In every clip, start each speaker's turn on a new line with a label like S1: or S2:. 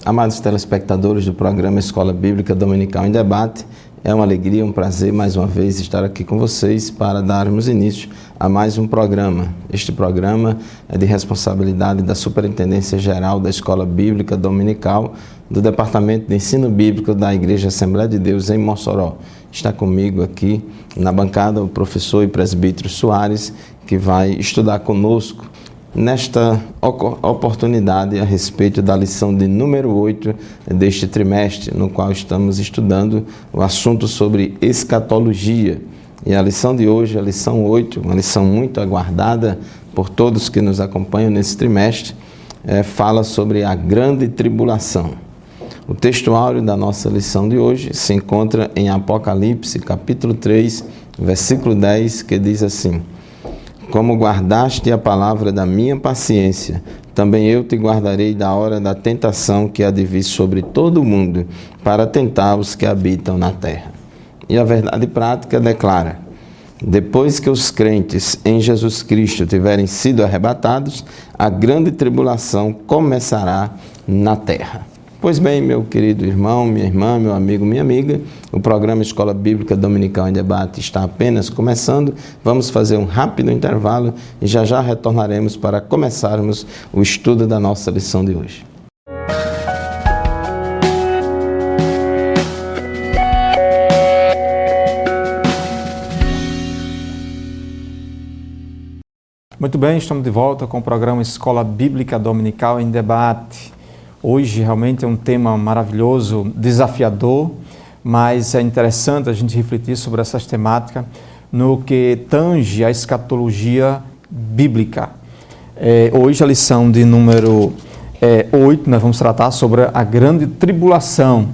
S1: Amados telespectadores do programa Escola Bíblica Dominical em Debate, é uma alegria, um prazer mais uma vez estar aqui com vocês para darmos início a mais um programa. Este programa é de responsabilidade da Superintendência Geral da Escola Bíblica Dominical do Departamento de Ensino Bíblico da Igreja Assembleia de Deus em Mossoró. Está comigo aqui na bancada o professor e presbítero Soares, que vai estudar conosco nesta oportunidade a respeito da lição de número 8 deste trimestre, no qual estamos estudando o assunto sobre escatologia. E a lição de hoje, a lição 8, uma lição muito aguardada por todos que nos acompanham nesse trimestre, fala sobre a grande tribulação. O texto áureo da nossa lição de hoje se encontra em Apocalipse, capítulo 3, versículo 10, que diz assim: Como guardaste a palavra da minha paciência, também eu te guardarei da hora da tentação que há de vir sobre todo o mundo, para tentar os que habitam na terra. E a verdade prática declara: depois que os crentes em Jesus Cristo tiverem sido arrebatados, a grande tribulação começará na terra. Pois bem, meu querido irmão, minha irmã, meu amigo, minha amiga, o programa Escola Bíblica Dominical em Debate está apenas começando. Vamos fazer um rápido intervalo e já retornaremos para começarmos o estudo da nossa lição de hoje.
S2: Muito bem, estamos de volta com o programa Escola Bíblica Dominical em Debate. Hoje realmente é um tema maravilhoso, desafiador, mas é interessante a gente refletir sobre essas temáticas no que tange a escatologia bíblica. Hoje a lição de número 8, nós vamos tratar sobre a grande tribulação.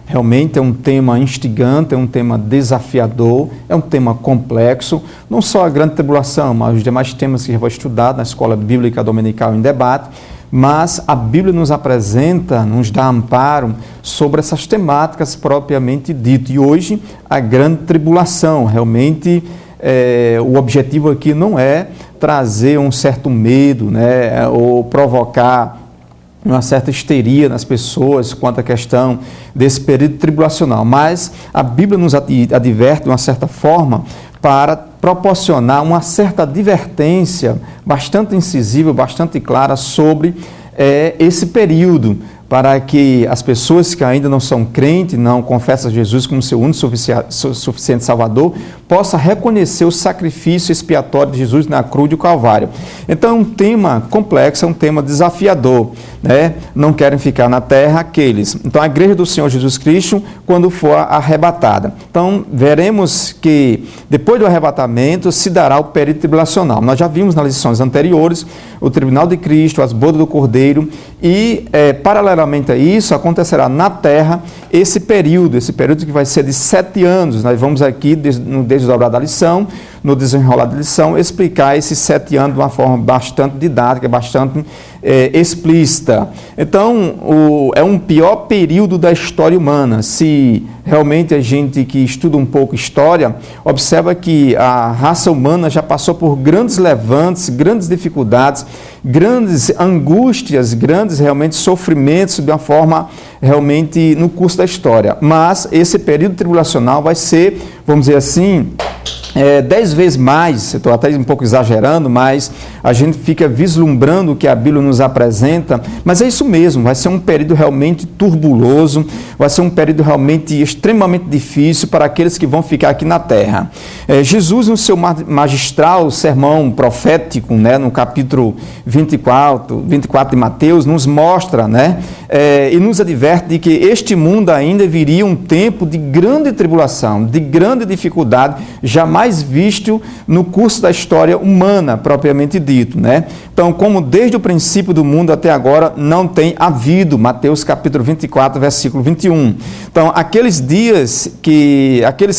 S2: Realmente é um tema instigante, é um tema desafiador, é um tema complexo, não só a grande tribulação, mas os demais temas que eu vou estudar na Escola Bíblica Dominical em Debate. Mas a Bíblia nos apresenta, nos dá amparo sobre essas temáticas propriamente dito. E hoje, a grande tribulação. Realmente, o objetivo aqui não é trazer um certo medo, né, ou provocar uma certa histeria nas pessoas quanto à questão desse período tribulacional. Mas a Bíblia nos adverte de uma certa forma para proporcionar uma certa advertência bastante incisiva, bastante clara sobre esse período, para que as pessoas que ainda não são crentes, não confessam Jesus como seu único suficiente Salvador, possam reconhecer o sacrifício expiatório de Jesus na cruz do Calvário. Então é um tema complexo, é um tema desafiador, né? Não querem ficar na terra aqueles. Então a igreja do Senhor Jesus Cristo, quando for arrebatada. Então veremos que depois do arrebatamento se dará o período tribulacional. Nós já vimos nas lições anteriores o tribunal de Cristo, as bodas do Cordeiro e paralelamente a isso, acontecerá na terra esse período que vai ser de 7 anos. Nós vamos aqui, no desdobrar da lição, no desenrolar da lição, explicar esses 7 anos de uma forma bastante didática, bastante explícita. Então, é um pior período da história humana. Se realmente a gente que estuda um pouco história, observa que a raça humana já passou por grandes levantes, grandes dificuldades, grandes angústias, grandes realmente sofrimentos de uma forma realmente no curso da história. Mas esse período tribulacional vai ser, vamos dizer assim, 10 vezes mais, estou até um pouco exagerando, mas a gente fica vislumbrando o que a Bíblia nos apresenta, mas é isso mesmo, vai ser um período realmente turbuloso, vai ser um período realmente extremamente difícil para aqueles que vão ficar aqui na terra. Jesus, no seu magistral sermão profético, né, no capítulo 24 de Mateus, nos mostra, né, e nos adverte de que este mundo ainda viria um tempo de grande tribulação, de grande dificuldade, jamais visto no curso da história humana, propriamente dito, né? Então, como desde o princípio do mundo até agora não tem havido, Mateus capítulo 24, versículo 21. Então, aqueles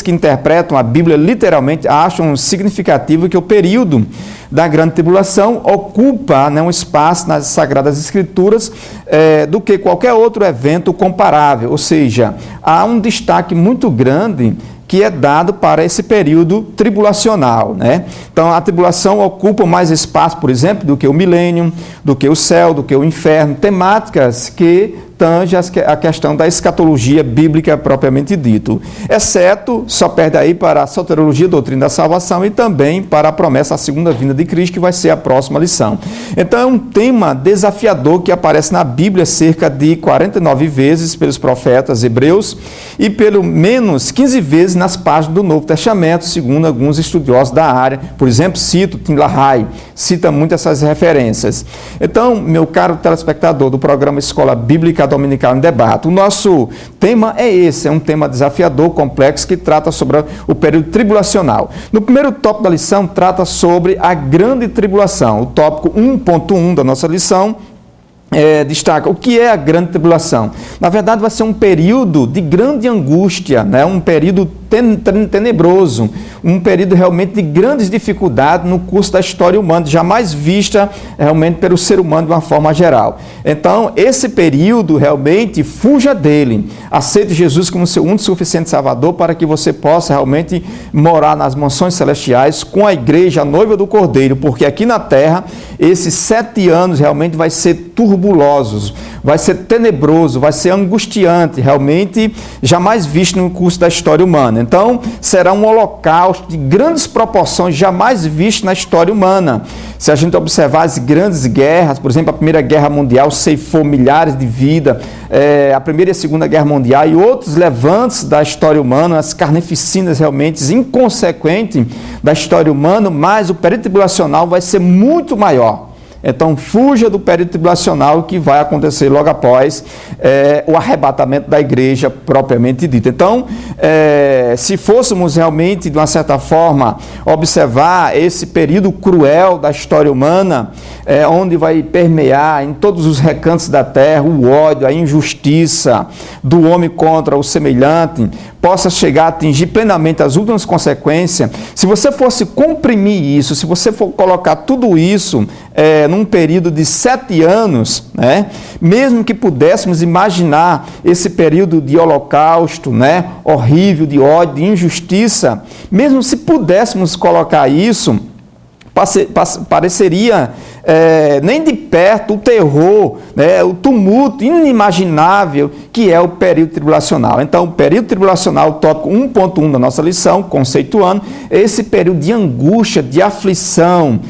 S2: que interpretam a Bíblia literalmente acham significativo que o período da grande tribulação ocupa, né, um espaço nas Sagradas Escrituras do que qualquer outro evento comparável, ou seja, há um destaque muito grande que é dado para esse período tribulacional, né? Então, a tribulação ocupa mais espaço, por exemplo, do que o milênio, do que o céu, do que o inferno, temáticas que tange a questão da escatologia bíblica propriamente dito, exceto, só perde aí para a soteriologia, doutrina da salvação, e também para a promessa da segunda vinda de Cristo, que vai ser a próxima lição. Então é um tema desafiador que aparece na Bíblia cerca de 49 vezes pelos profetas hebreus e pelo menos 15 vezes nas páginas do Novo Testamento, segundo alguns estudiosos da área. Por exemplo, cito Tim LaHaye, cita muito essas referências. Então, meu caro telespectador do programa Escola Bíblica Dominical em Debate, o nosso tema é esse, é um tema desafiador, complexo, que trata sobre o período tribulacional. No primeiro tópico da lição, trata sobre a grande tribulação. O tópico 1.1 da nossa lição destaca o que é a grande tribulação. Na verdade, vai ser um período de grande angústia, né? Um período tenebroso, um período realmente de grandes dificuldades no curso da história humana, jamais vista realmente pelo ser humano de uma forma geral. Então, esse período, realmente, fuja dele. Aceite Jesus como seu único e suficiente Salvador para que você possa realmente morar nas mansões celestiais com a igreja, a noiva do Cordeiro, porque aqui na terra, esses 7 anos realmente vai ser turbulosos, vai ser tenebroso, vai ser angustiante, realmente jamais visto no curso da história humana. Então, será um holocausto de grandes proporções, jamais visto na história humana. Se a gente observar as grandes guerras, por exemplo, a Primeira Guerra Mundial ceifou milhares de vidas, a Primeira e a Segunda Guerra Mundial e outros levantes da história humana, as carnificinas realmente inconsequentes da história humana, mas o período tribulacional vai ser muito maior. Então, fuja do período tribulacional que vai acontecer logo após o arrebatamento da igreja propriamente dito. Então, se fôssemos realmente, de uma certa forma, observar esse período cruel da história humana, onde vai permear em todos os recantos da terra o ódio, a injustiça do homem contra o semelhante, possa chegar a atingir plenamente as últimas consequências, se você fosse comprimir isso, se você for colocar tudo isso num período de 7 anos, né, mesmo que pudéssemos imaginar esse período de holocausto, né, horrível, de ódio, de injustiça, mesmo se pudéssemos colocar isso, pareceria nem de perto o terror, né, o tumulto inimaginável que é o período tribulacional. Então, o período tribulacional, o tópico 1.1 da nossa lição, conceituando, é esse período de angústia, de aflição,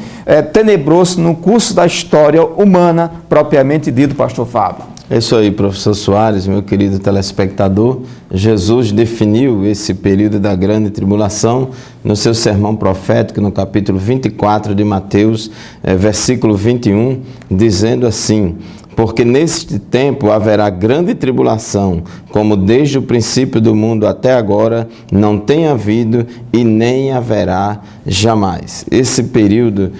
S2: tenebroso no curso da história humana, propriamente dito, pastor Fábio.
S1: É isso aí, professor Soares, meu querido telespectador. Jesus definiu esse período da grande tribulação no seu sermão profético, no capítulo 24 de Mateus, versículo 21, dizendo assim: porque neste tempo haverá grande tribulação, como desde o princípio do mundo até agora não tem havido e nem haverá jamais. Esse período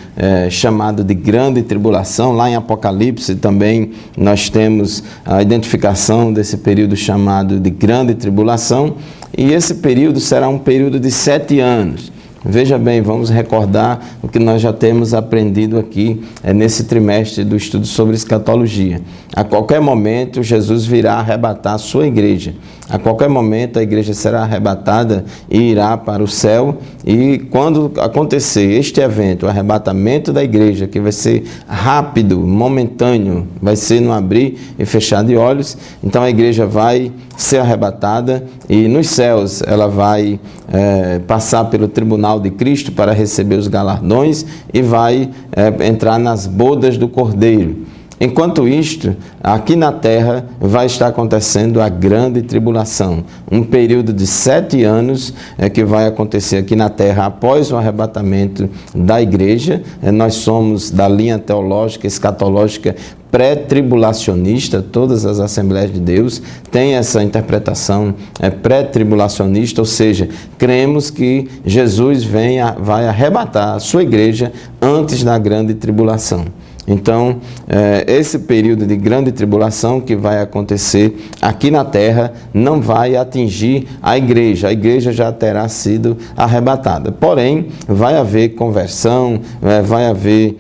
S1: chamado de grande tribulação, lá em Apocalipse também nós temos a identificação desse período chamado de grande tribulação, e esse período será um período de 7 anos. Veja bem, vamos recordar o que nós já temos aprendido aqui nesse trimestre do estudo sobre escatologia. A qualquer momento, Jesus virá arrebatar a sua igreja. A qualquer momento, a igreja será arrebatada e irá para o céu. E quando acontecer este evento, o arrebatamento da igreja, que vai ser rápido, momentâneo, vai ser no abrir e fechar de olhos, então a igreja vai ser arrebatada e nos céus ela vai passar pelo tribunal de Cristo para receber os galardões e vai entrar nas bodas do Cordeiro. Enquanto isto, aqui na terra vai estar acontecendo a grande tribulação, um período de 7 anos que vai acontecer aqui na terra após o arrebatamento da igreja. Nós somos da linha teológica, escatológica, pré-tribulacionista. Todas as Assembleias de Deus têm essa interpretação pré-tribulacionista, ou seja, cremos que Jesus vai arrebatar a sua igreja antes da grande tribulação. Então, esse período de grande tribulação que vai acontecer aqui na terra não vai atingir a igreja já terá sido arrebatada. Porém, vai haver conversão, vai haver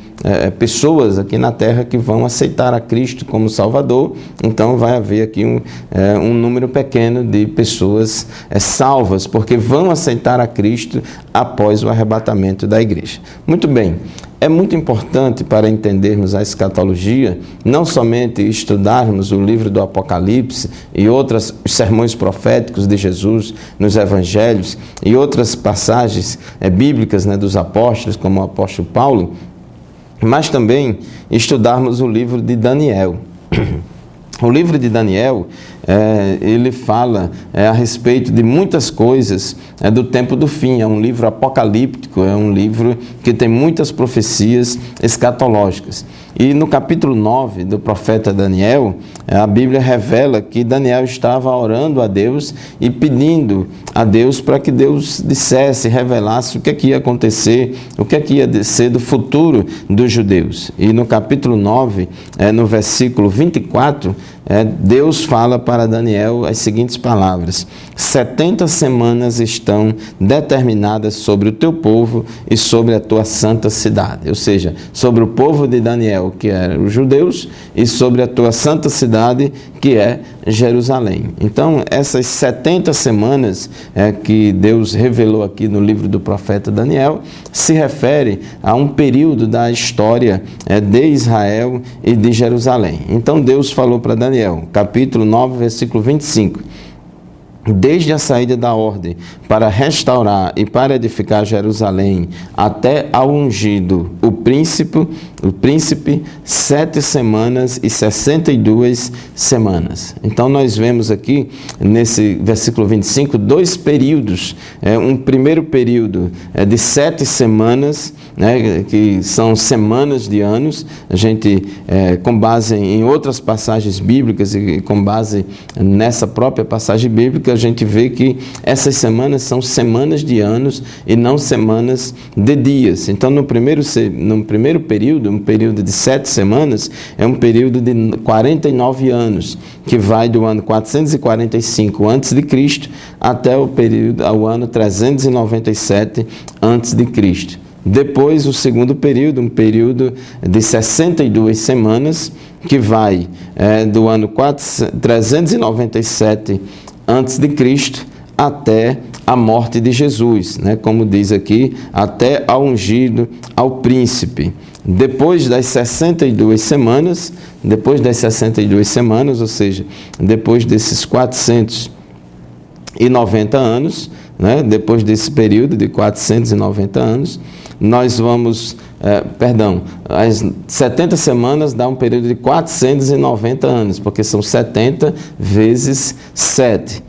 S1: pessoas aqui na terra que vão aceitar a Cristo como Salvador, então vai haver aqui um número pequeno de pessoas salvas, porque vão aceitar a Cristo após o arrebatamento da igreja. Muito bem. é muito importante para entendermos a escatologia, não somente estudarmos o livro do Apocalipse e outros sermões proféticos de Jesus nos evangelhos e outras passagens bíblicas, né, dos apóstolos, como o apóstolo Paulo, mas também estudarmos o livro de Daniel. O livro de Daniel, ele fala a respeito de muitas coisas do tempo do fim. É um livro apocalíptico, é um livro que tem muitas profecias escatológicas. E no capítulo 9 do profeta Daniel, a Bíblia revela que Daniel estava orando a Deus e pedindo a Deus para que Deus dissesse, revelasse o que é que ia acontecer, o que é que ia ser do futuro dos judeus. E no capítulo 9, no versículo 24, Deus fala para Daniel as seguintes palavras: 70 semanas estão determinadas sobre o teu povo e sobre a tua santa cidade. Ou seja, sobre o povo de Daniel, que eram os judeus, e sobre a tua santa cidade, que é Jerusalém. Então, essas 70 semanas que Deus revelou aqui no livro do profeta Daniel, se refere a um período da história de Israel e de Jerusalém. Então, Deus falou para Daniel, capítulo 9, versículo 25, desde a saída da ordem para restaurar e para edificar Jerusalém até ao ungido o príncipe 7 semanas e 62 semanas. Então nós vemos aqui nesse versículo 25 dois períodos. Um primeiro período de 7 semanas, né, que são semanas de anos. A gente, com base em outras passagens bíblicas e com base nessa própria passagem bíblica, a gente vê que essas semanas são semanas de anos e não semanas de dias. Então, no primeiro período, um período de 7 semanas, é um período de 49 anos, que vai do ano 445 a.C. até ao ano 397 a.C. Depois, o segundo período, um período de 62 semanas, que vai do ano 397 a.C. até a morte de Jesus, né? Como diz aqui, até ao ungido, ao príncipe. Depois das 62 semanas, ou seja, depois desses 490 anos, né? Depois desse período de 490 anos, nós vamos, as 70 semanas dá um período de 490 anos, porque são 70 vezes 7.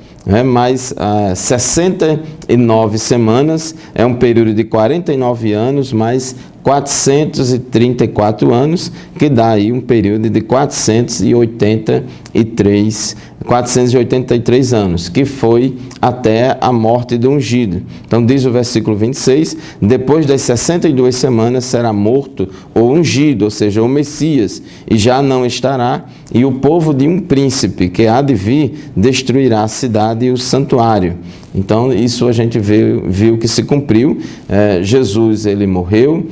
S1: Mas 69 semanas é um período de 49 anos, mais 434 anos, que dá aí um período de 483 anos, que foi até a morte do ungido. Então diz o versículo 26, depois das 62 semanas será morto o ungido, ou seja, o Messias, e já não estará, e o povo de um príncipe que há de vir destruirá a cidade e o santuário. Então, isso a gente viu que se cumpriu. Jesus, ele morreu.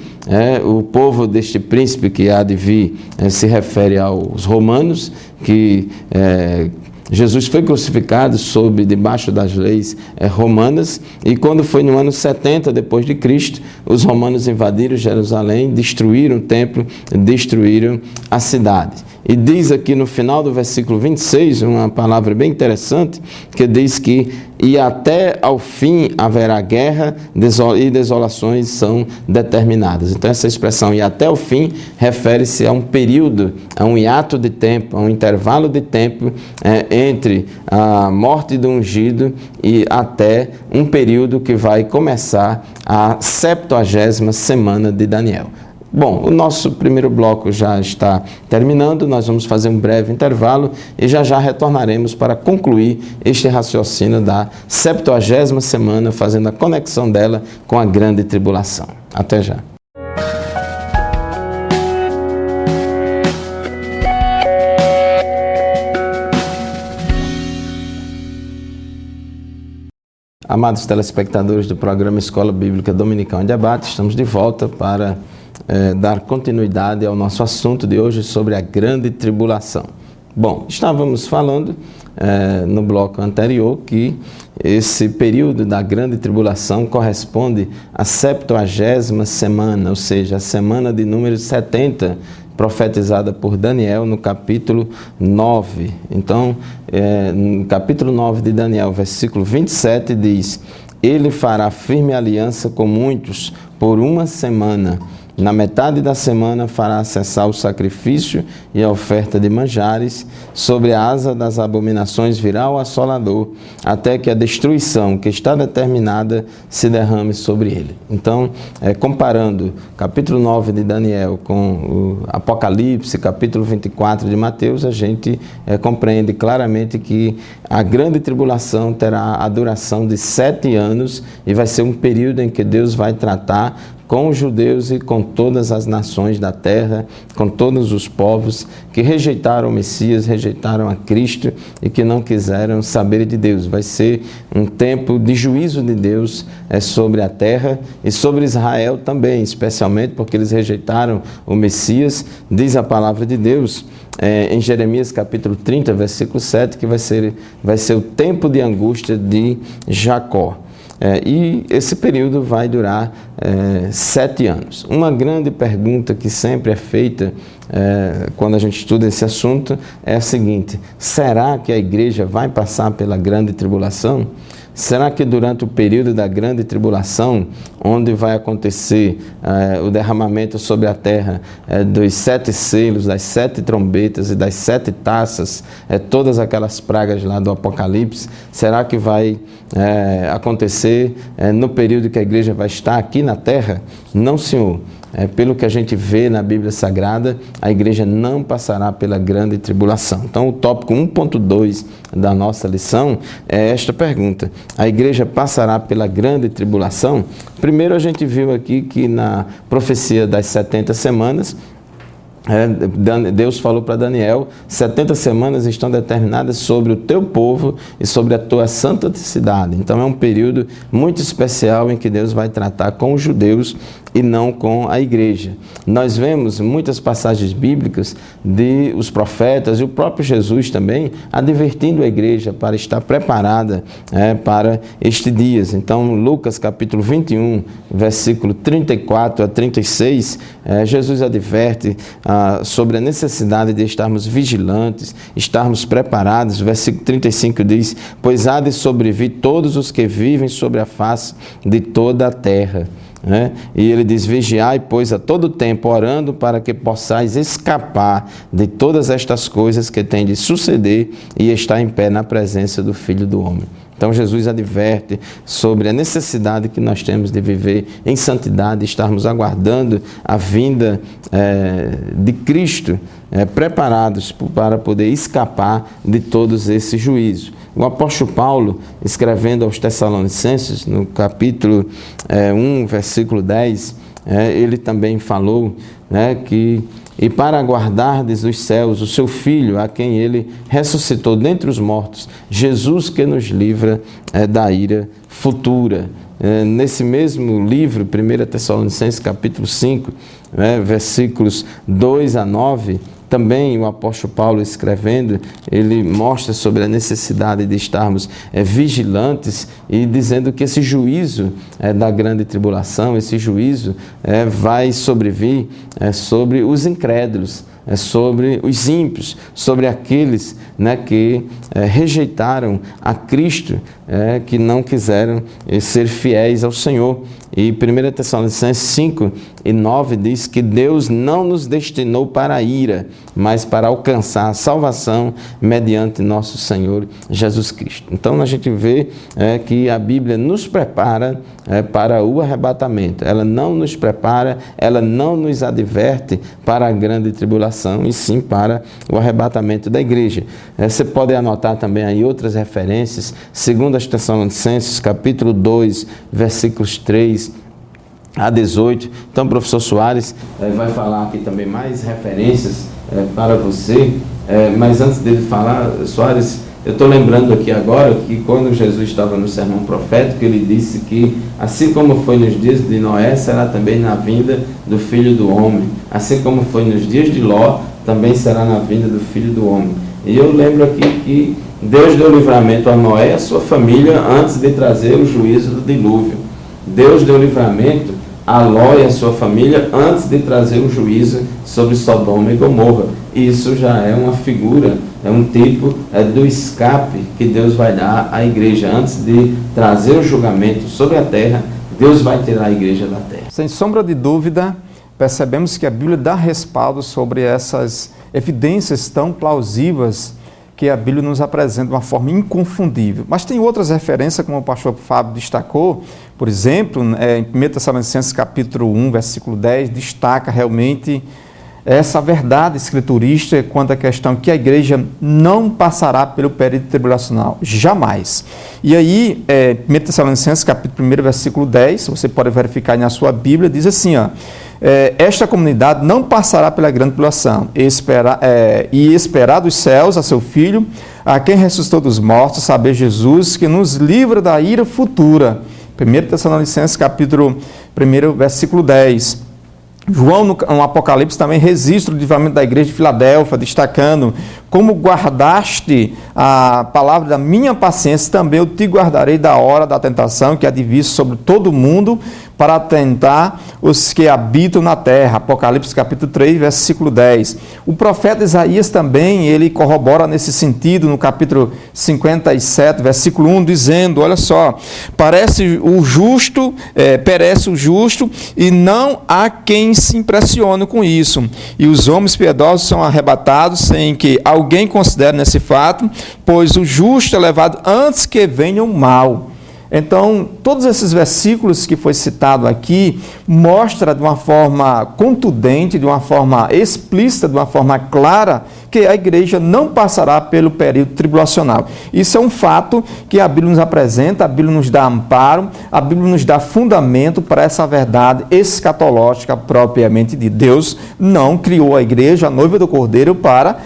S1: O povo deste príncipe que há de vir se refere aos romanos, que Jesus foi crucificado debaixo das leis romanas, e quando foi no ano 70 depois de Cristo, os romanos invadiram Jerusalém, destruíram o templo, destruíram a cidade. E diz aqui no final do versículo 26, uma palavra bem interessante, que diz que e até ao fim haverá guerra e desolações são determinadas. Então essa expressão e até o fim refere-se a um período, a um hiato de tempo, a um intervalo de tempo entre a morte do ungido e até um período que vai começar a 70ª semana de Daniel. Bom, o nosso primeiro bloco já está terminando, nós vamos fazer um breve intervalo e já retornaremos para concluir este raciocínio da 70ª semana, fazendo a conexão dela com a grande tribulação. Até já. Amados telespectadores do programa Escola Bíblica Dominical em Debate, estamos de volta para dar continuidade ao nosso assunto de hoje sobre a grande tribulação. Bom, estávamos falando no bloco anterior que esse período da grande tribulação corresponde à 70ª semana, ou seja, a semana de número 70, profetizada por Daniel no capítulo 9. Então, no capítulo 9 de Daniel, versículo 27, diz: Ele fará firme aliança com muitos por uma semana. Na metade da semana fará cessar o sacrifício e a oferta de manjares, sobre a asa das abominações virá o assolador, até que a destruição que está determinada se derrame sobre ele. Então, comparando capítulo 9 de Daniel com o Apocalipse, capítulo 24 de Mateus, a gente compreende claramente que a grande tribulação terá a duração de 7 anos e vai ser um período em que Deus vai tratar com os judeus e com todas as nações da terra, com todos os povos que rejeitaram o Messias, rejeitaram a Cristo e que não quiseram saber de Deus. Vai ser um tempo de juízo de Deus sobre a terra e sobre Israel também, especialmente porque eles rejeitaram o Messias. Diz a palavra de Deus em Jeremias capítulo 30, versículo 7, que vai ser o tempo de angústia de Jacó. E esse período vai durar 7 anos. Uma grande pergunta que sempre é feita quando a gente estuda esse assunto é a seguinte: será que a igreja vai passar pela grande tribulação? Será que durante o período da grande tribulação, onde vai acontecer o derramamento sobre a terra dos 7 selos, das 7 trombetas e das 7 taças, todas aquelas pragas lá do Apocalipse, será que vai acontecer no período que a igreja vai estar aqui na terra? Não, senhor. Pelo que a gente vê na Bíblia Sagrada, a igreja não passará pela grande tribulação. Então, o tópico 1.2 da nossa lição é esta pergunta: a igreja passará pela grande tribulação? Primeiro, a gente viu aqui que na profecia das 70 semanas, Deus falou para Daniel: 70 semanas estão determinadas sobre o teu povo e sobre a tua santa cidade. Então é um período muito especial em que Deus vai tratar com os judeus e não com a igreja. Nós vemos muitas passagens bíblicas de os profetas e o próprio Jesus também advertindo a igreja para estar preparada para este dia. Então, Lucas capítulo 21, versículo 34 a 36, Jesus adverte sobre a necessidade de estarmos vigilantes, estarmos preparados. O versículo 35 diz: pois há de sobrevir todos os que vivem sobre a face de toda a terra. E ele diz: vigiai, pois, a todo tempo, orando para que possais escapar de todas estas coisas que têm de suceder e estar em pé na presença do Filho do Homem. Então Jesus adverte sobre a necessidade que nós temos de viver em santidade, estarmos aguardando a vinda de Cristo, preparados para poder escapar de todos esses juízos. O apóstolo Paulo, escrevendo aos Tessalonicenses, no capítulo 1, versículo 10, ele também falou que: e para aguardardes os céus o seu Filho, a quem ele ressuscitou dentre os mortos, Jesus que nos livra da ira futura. Nesse mesmo livro, 1 Tessalonicenses capítulo 5, versículos 2 a 9, também o apóstolo Paulo, escrevendo, ele mostra sobre a necessidade de estarmos vigilantes e dizendo que esse juízo da grande tribulação, esse juízo vai sobrevir sobre os incrédulos, sobre os ímpios, sobre aqueles que rejeitaram a Cristo, que não quiseram ser fiéis ao Senhor. E 1 Tessalonicenses 5 e 9 diz que Deus não nos destinou para a ira, mas para alcançar a salvação mediante nosso Senhor Jesus Cristo. Então a gente vê que a Bíblia nos prepara para o arrebatamento. Ela não nos prepara, ela não nos adverte para a grande tribulação, e sim para o arrebatamento da igreja. Você pode anotar também aí outras referências, 2 Tessalonicenses capítulo 2, versículos 3 a 18. Então, o professor Soares vai falar aqui também mais referências para você, mas antes dele falar, Soares, eu estou lembrando aqui agora que quando Jesus estava no sermão profético, ele disse que assim como foi nos dias de Noé, será também na vinda do Filho do Homem. Assim como foi nos dias de Ló, também será na vinda do Filho do Homem. E eu lembro aqui que Deus deu livramento a Noé e a sua família antes de trazer o juízo do dilúvio. Deus deu livramento a Ló e a sua família antes de trazer o juízo sobre Sodoma e Gomorra. Isso já é uma figura, é um tipo do escape que Deus vai dar à igreja. Antes de trazer o julgamento sobre a terra, Deus vai tirar a igreja da terra.
S2: Sem sombra de dúvida, percebemos que a Bíblia dá respaldo sobre essas evidências tão plausíveis que a Bíblia nos apresenta de uma forma inconfundível. Mas tem outras referências, como o pastor Fábio destacou, por exemplo, em 1 Tessalonicenses capítulo 1, versículo 10, destaca realmente essa verdade escriturística quanto à questão que a igreja não passará pelo período tribulacional, jamais. E aí, 1 Tessalonicenses capítulo 1, versículo 10, você pode verificar na sua Bíblia, diz assim, esta comunidade não passará pela grande tribulação, e esperar dos céus a seu Filho, a quem ressuscitou dos mortos, saber Jesus, que nos livra da ira futura. 1 Tessalonicenses capítulo 1, versículo 10. João, no Apocalipse, também registra o livramento da igreja de Filadélfia, destacando: como guardaste a palavra da minha paciência, também eu te guardarei da hora da tentação que há de vir sobre todo o mundo, para tentar os que habitam na terra. Apocalipse capítulo 3, versículo 10. O profeta Isaías também, ele corrobora nesse sentido no capítulo 57, versículo 1, dizendo, olha só, perece o justo e não há quem se impressione com isso. E os homens piedosos são arrebatados sem que alguém considere nesse fato, pois o justo é levado antes que venha o mal. Então, todos esses versículos que foi citado aqui mostra de uma forma contundente, de uma forma explícita, de uma forma clara, que a igreja não passará pelo período tribulacional. Isso é um fato que a Bíblia nos apresenta, a Bíblia nos dá amparo, a Bíblia nos dá fundamento para essa verdade escatológica propriamente de Deus. Não criou a igreja, a noiva do Cordeiro, para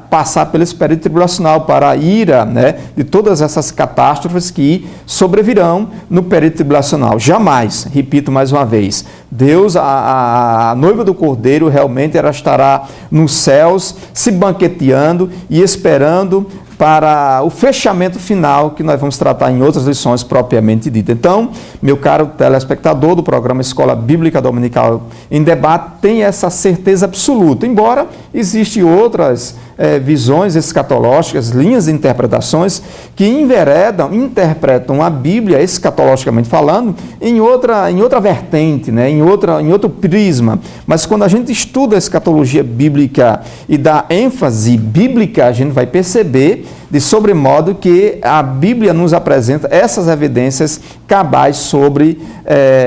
S2: passar pelo esse período tribulacional, para a ira, de todas essas catástrofes que sobrevirão no período tribulacional. Jamais, repito mais uma vez, Deus, a noiva do Cordeiro, realmente ela estará nos céus, se banqueteando e esperando para o fechamento final, que nós vamos tratar em outras lições propriamente dita. Então, meu caro telespectador do programa Escola Bíblica Dominical em Debate, tem essa certeza absoluta, embora existem outras visões escatológicas, linhas de interpretações, que interpretam a Bíblia, escatologicamente falando, em outra vertente, em outro prisma. Mas quando a gente estuda a escatologia bíblica e dá ênfase bíblica, a gente vai perceber de sobremodo que a Bíblia nos apresenta essas evidências cabais sobre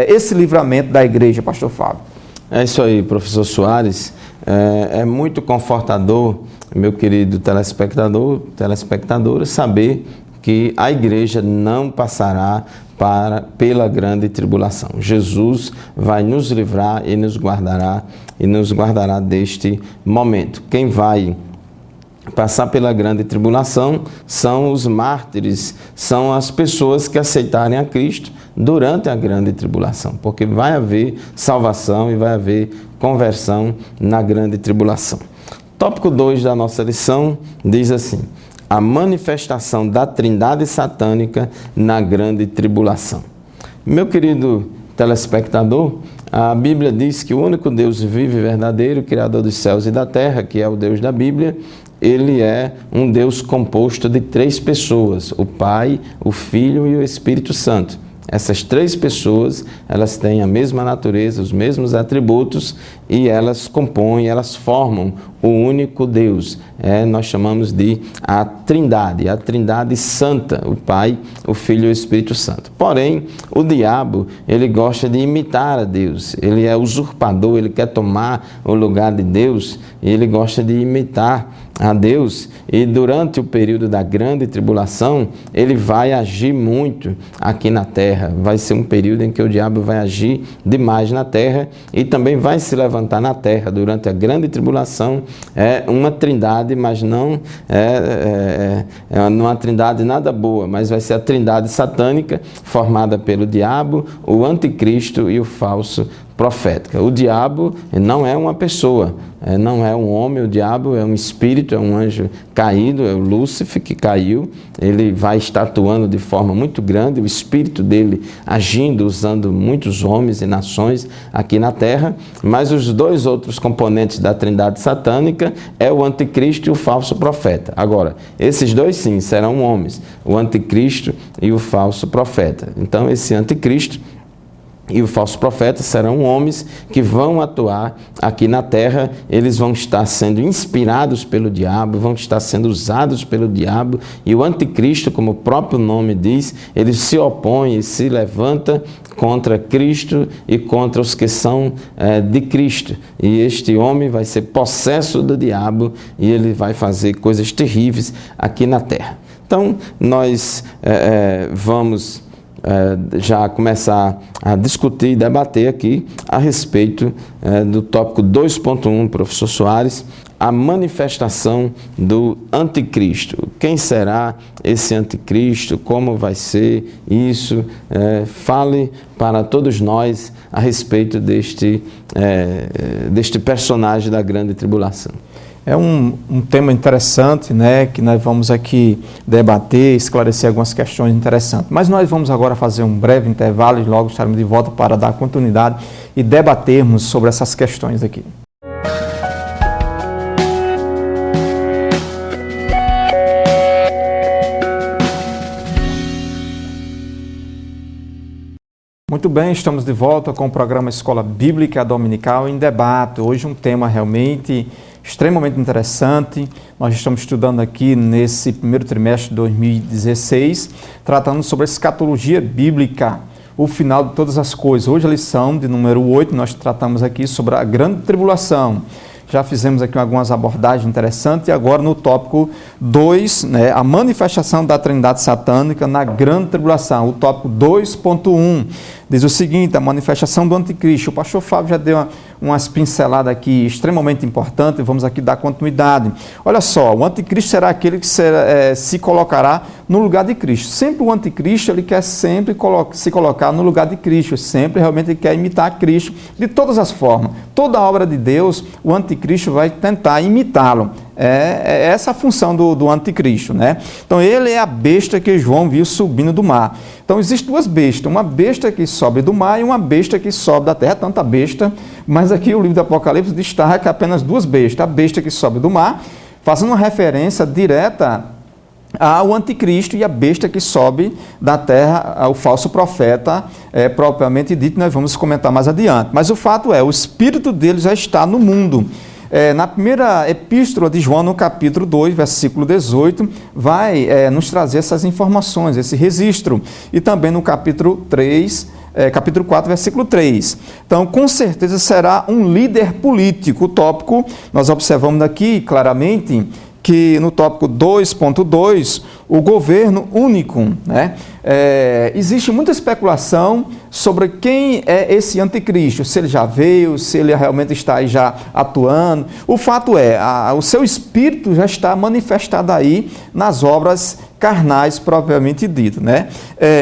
S2: esse livramento da igreja, pastor Fábio.
S1: É isso aí, professor Soares. É muito confortador, meu querido telespectadora, saber que a igreja não passará pela grande tribulação. Jesus vai nos livrar e nos guardará deste momento. Quem vai passar pela grande tribulação são os mártires, são as pessoas que aceitarem a Cristo durante a grande tribulação, porque vai haver salvação e vai haver conversão na grande tribulação. Tópico 2 da nossa lição diz assim: a manifestação da Trindade satânica na grande tribulação. Meu querido telespectador, a Bíblia diz que o único Deus vivo e verdadeiro, Criador dos céus e da terra, que é o Deus da Bíblia, ele é um Deus composto de 3 pessoas, o Pai, o Filho e o Espírito Santo. Essas 3 pessoas, elas têm a mesma natureza, os mesmos atributos e elas compõem, elas formam o único Deus. Nós chamamos de a Trindade Santa, o Pai, o Filho e o Espírito Santo. Porém, o diabo, ele gosta de imitar a Deus, ele é usurpador, ele quer tomar o lugar de Deus e ele gosta de imitar a Deus, e durante o período da grande tribulação, ele vai agir muito aqui na terra. Vai ser um período em que o diabo vai agir demais na terra e também vai se levantar na terra durante a grande tribulação. É uma trindade, mas não é uma trindade nada boa, mas vai ser a trindade satânica, formada pelo diabo, o anticristo e o falso profética. O diabo não é uma pessoa, não é um homem, o diabo é um espírito, é um anjo caído, é o Lúcifer que caiu. Ele vai estar atuando de forma muito grande, o espírito dele agindo, usando muitos homens e nações aqui na terra, mas os dois outros componentes da trindade satânica é o anticristo e o falso profeta. Agora, esses dois sim serão homens, o anticristo e o falso profeta. Então esse anticristo e o falso profeta serão homens que vão atuar aqui na terra, eles vão estar sendo inspirados pelo diabo, vão estar sendo usados pelo diabo, e o anticristo, como o próprio nome diz, ele se opõe e se levanta contra Cristo e contra os que são de Cristo. E este homem vai ser possesso do diabo e ele vai fazer coisas terríveis aqui na terra. Então, nós vamos já começar a discutir e debater aqui a respeito do tópico 2.1, professor Soares, a manifestação do anticristo. Quem será esse anticristo? Como vai ser isso? Fale para todos nós a respeito deste personagem da grande tribulação.
S2: É um tema interessante, né, que nós vamos aqui debater, esclarecer algumas questões interessantes. Mas nós vamos agora fazer um breve intervalo e logo estaremos de volta para dar continuidade e debatermos sobre essas questões aqui. Muito bem, estamos de volta com o programa Escola Bíblica Dominical em Debate. Hoje um tema realmente extremamente interessante. Nós estamos estudando aqui nesse primeiro trimestre de 2016, tratando sobre a escatologia bíblica, o final de todas as coisas. Hoje a lição de número 8, nós tratamos aqui sobre a grande tribulação. Já fizemos aqui algumas abordagens interessantes e agora no tópico 2, né, a manifestação da trindade satânica na grande tribulação. O tópico 2.1 diz o seguinte, a manifestação do anticristo. O pastor Fábio já deu umas pinceladas aqui extremamente importantes, vamos aqui dar continuidade. Olha só, o anticristo será aquele que se colocará no lugar de Cristo. Sempre o anticristo, ele quer sempre se colocar no lugar de Cristo, sempre realmente ele quer imitar Cristo de todas as formas. Toda a obra de Deus, o anticristo vai tentar imitá-lo. É essa a função do anticristo, né? Então ele é a besta que João viu subindo do mar. Então existem duas bestas, uma besta que sobe do mar e uma besta que sobe da terra, tanta besta, mas aqui o livro do Apocalipse destaca apenas duas bestas, a besta que sobe do mar, fazendo uma referência direta ao anticristo, e a besta que sobe da terra, ao falso profeta, propriamente dito, nós vamos comentar mais adiante. Mas o fato é, o espírito dele já está no mundo. Na primeira epístola de João, no capítulo 2, versículo 18, vai nos trazer essas informações, esse registro. E também no capítulo 3, capítulo 4, versículo 3. Então, com certeza será um líder político. O tópico, nós observamos aqui claramente que no tópico 2.2, o governo único, né? Existe muita especulação sobre quem é esse anticristo, se ele já veio, se ele realmente está aí já atuando. O fato é, o seu espírito já está manifestado aí nas obras carnais propriamente dito, né?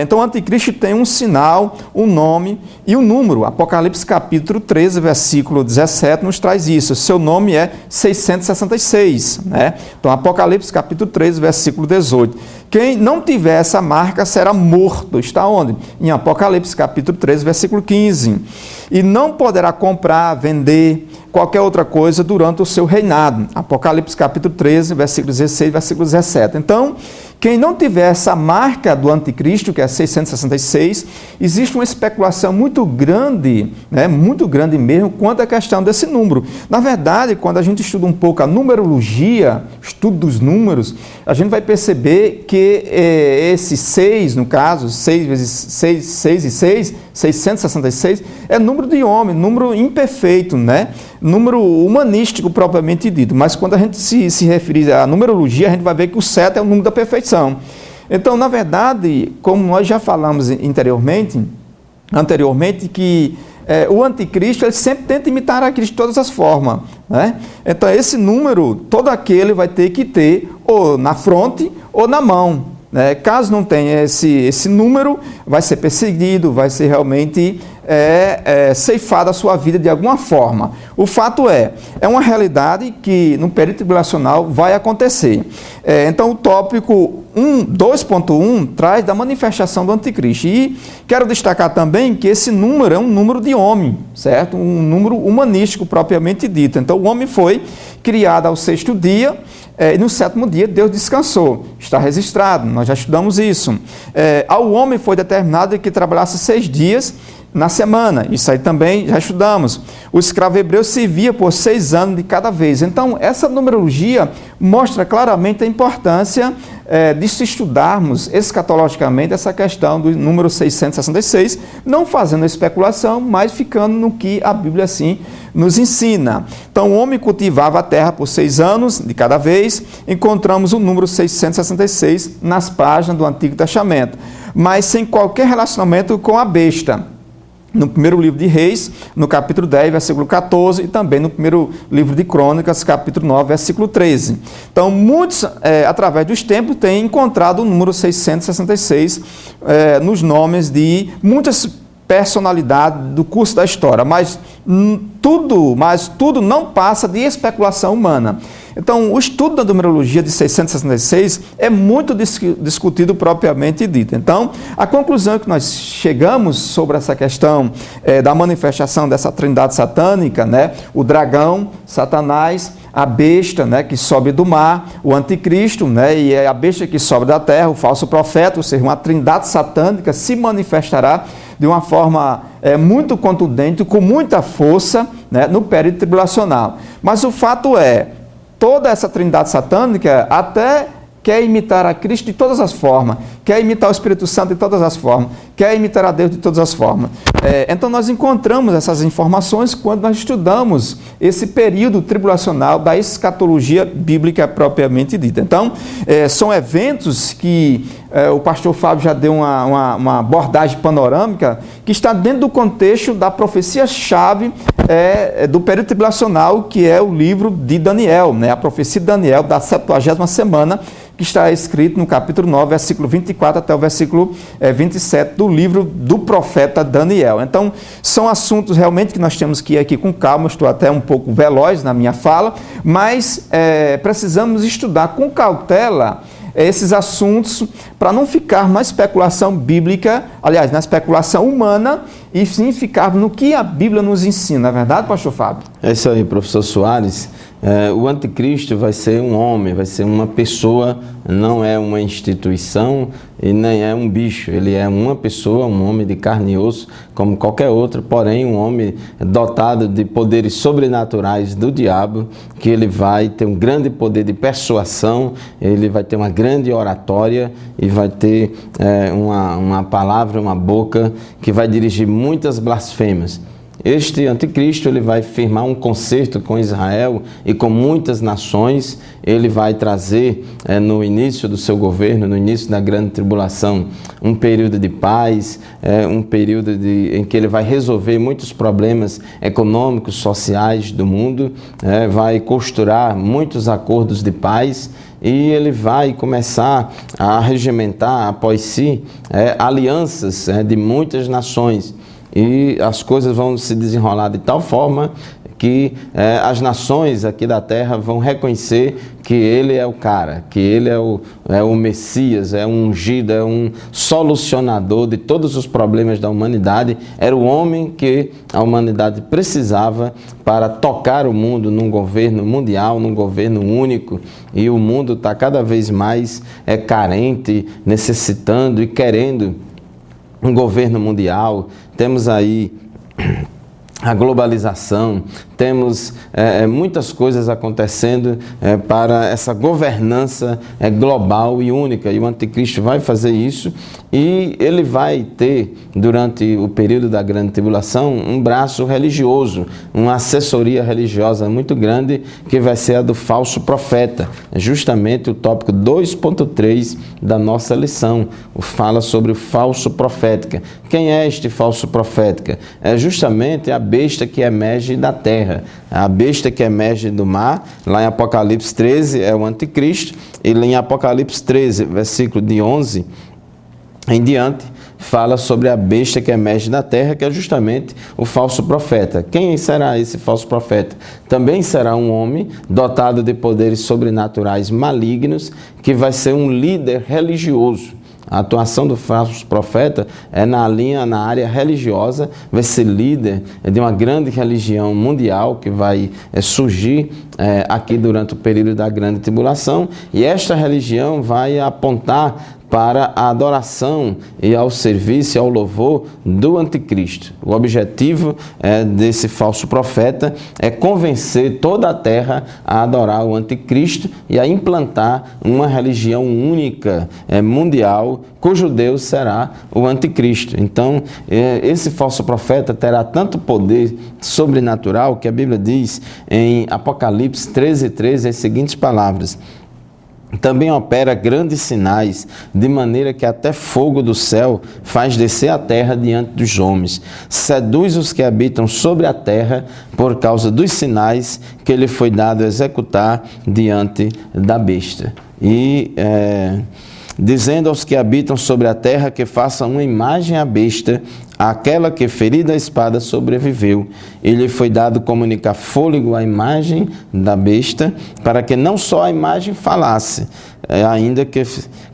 S2: Então o anticristo tem um sinal, um nome e um número. Apocalipse capítulo 13, versículo 17 nos traz isso. Seu nome é 666, né? Então Apocalipse capítulo 13, versículo 18. Quem não tiver essa marca será morto. Está onde? Em Apocalipse capítulo 13, versículo 15. E não poderá comprar, vender qualquer outra coisa durante o seu reinado. Apocalipse capítulo 13, versículo 16, versículo 17. Então, quem não tiver essa marca do anticristo, que é 666, existe uma especulação muito grande, né, muito grande mesmo, quanto à questão desse número. Na verdade, quando a gente estuda um pouco a numerologia, estudo dos números, a gente vai perceber que esse 6, no caso, 6 vezes 6, 6 e 6, 666, é número de homem, número imperfeito, né? Número humanístico propriamente dito. Mas quando a gente se referir à numerologia, a gente vai ver que o 7 é o número da perfeição. Então, na verdade, como nós já falamos anteriormente que o anticristo ele sempre tenta imitar a Cristo de todas as formas, né? Então, esse número, todo aquele vai ter que ter ou na fronte ou na mão. Caso não tenha esse número, vai ser perseguido, vai ser realmente ceifado a sua vida de alguma forma. O fato é uma realidade que no período tribulacional vai acontecer. Então o tópico 2.1 traz da manifestação do anticristo. E quero destacar também que esse número é um número de homem, certo? Um número humanístico propriamente dito. Então o homem foi criado ao 6º dia, e no 7º dia Deus descansou. Está registrado, nós já estudamos isso. Ao homem foi determinado que trabalhasse 6 dias na semana. Isso aí também já estudamos. O escravo hebreu servia por 6 anos de cada vez. Então, essa numerologia mostra claramente a importância de se estudarmos escatologicamente essa questão do número 666, não fazendo especulação, mas ficando no que a Bíblia assim nos ensina. Então, o homem cultivava a terra por 6 anos de cada vez. Encontramos o número 666 nas páginas do Antigo Testamento, mas sem qualquer relacionamento com a besta. No primeiro livro de Reis, no capítulo 10, versículo 14, e também no primeiro livro de Crônicas, capítulo 9, versículo 13. Então, muitos, através dos tempos, têm encontrado o número 666 nos nomes de muitas personalidades do curso da história, mas tudo não passa de especulação humana. Então, o estudo da numerologia de 666 é muito discutido propriamente dito. Então, a conclusão que nós chegamos sobre essa questão da manifestação dessa trindade satânica, né? O dragão, Satanás, a besta, né, que sobe do mar, o anticristo, né, e a besta que sobe da terra, o falso profeta, ou seja, uma trindade satânica se manifestará de uma forma muito contundente, com muita força, né, no período tribulacional. Mas o fato toda essa trindade satânica até quer imitar a Cristo de todas as formas, quer imitar o Espírito Santo de todas as formas, quer imitar a Deus de todas as formas. Então nós encontramos essas informações quando nós estudamos esse período tribulacional da escatologia bíblica propriamente dita. Então, são eventos que o pastor Fábio já deu uma abordagem panorâmica que está dentro do contexto da profecia-chave do período tribulacional, que é o livro de Daniel, né? A profecia de Daniel da 70ª semana, que está escrito no capítulo 9, versículo 24 até o versículo 27 do livro do profeta Daniel. Então, são assuntos realmente que nós temos que ir aqui com calma. Estou até um pouco veloz na minha fala, mas precisamos estudar com cautela esses assuntos para não ficar na especulação bíblica, aliás, na especulação humana, e sim ficar no que a Bíblia nos ensina. Não é verdade, pastor Fábio?
S1: É isso aí, professor Soares. O anticristo vai ser um homem, vai ser uma pessoa, não é uma instituição e nem é um bicho. Ele é uma pessoa, um homem de carne e osso, como qualquer outro, porém um homem dotado de poderes sobrenaturais do diabo, que ele vai ter um grande poder de persuasão, ele vai ter uma grande oratória e vai ter uma palavra, uma boca que vai dirigir muitas blasfêmias. Este anticristo, ele vai firmar um concerto com Israel e com muitas nações. Ele vai trazer no início do seu governo, no início da grande tribulação, um período de paz, um período em que ele vai resolver muitos problemas econômicos, sociais do mundo, vai costurar muitos acordos de paz, e ele vai começar a regimentar após si alianças de muitas nações. E as coisas vão se desenrolar de tal forma que as nações aqui da terra vão reconhecer que ele é o cara, que ele é o Messias, é um ungido, é um solucionador de todos os problemas da humanidade. Era o homem que a humanidade precisava para tocar o mundo num governo mundial, num governo único. E o mundo está cada vez mais carente, necessitando e querendo um governo mundial. Temos aí a globalização, temos muitas coisas acontecendo para essa governança global e única, e o anticristo vai fazer isso, e ele vai ter, durante o período da grande tribulação, um braço religioso, uma assessoria religiosa muito grande, que vai ser a do falso profeta, justamente o tópico 2.3 da nossa lição, fala sobre o falso profética. Quem é este falso profética? É justamente a besta que emerge da terra, a besta que emerge do mar. Lá em Apocalipse 13 é o anticristo, e em Apocalipse 13, versículo de 11 em diante, fala sobre a besta que emerge da terra, que é justamente o falso profeta. Quem será esse falso profeta? Também será um homem dotado de poderes sobrenaturais malignos, que vai ser um líder religioso. A atuação do falso profeta é na área religiosa, vai ser líder de uma grande religião mundial que vai surgir aqui durante o período da grande tribulação, e esta religião vai apontar para a adoração e ao serviço e ao louvor do anticristo. O objetivo desse falso profeta é convencer toda a terra a adorar o anticristo e a implantar uma religião única, mundial, cujo Deus será o anticristo. Então, esse falso profeta terá tanto poder sobrenatural que a Bíblia diz em Apocalipse 13:13 as seguintes palavras: também opera grandes sinais, de maneira que até fogo do céu faz descer a terra diante dos homens. Seduz os que habitam sobre a terra por causa dos sinais que lhe foi dado executar diante da besta. E dizendo aos que habitam sobre a terra que façam uma imagem à besta, aquela que ferida a espada sobreviveu. E lhe foi dado comunicar fôlego à imagem da besta, para que não só a imagem falasse,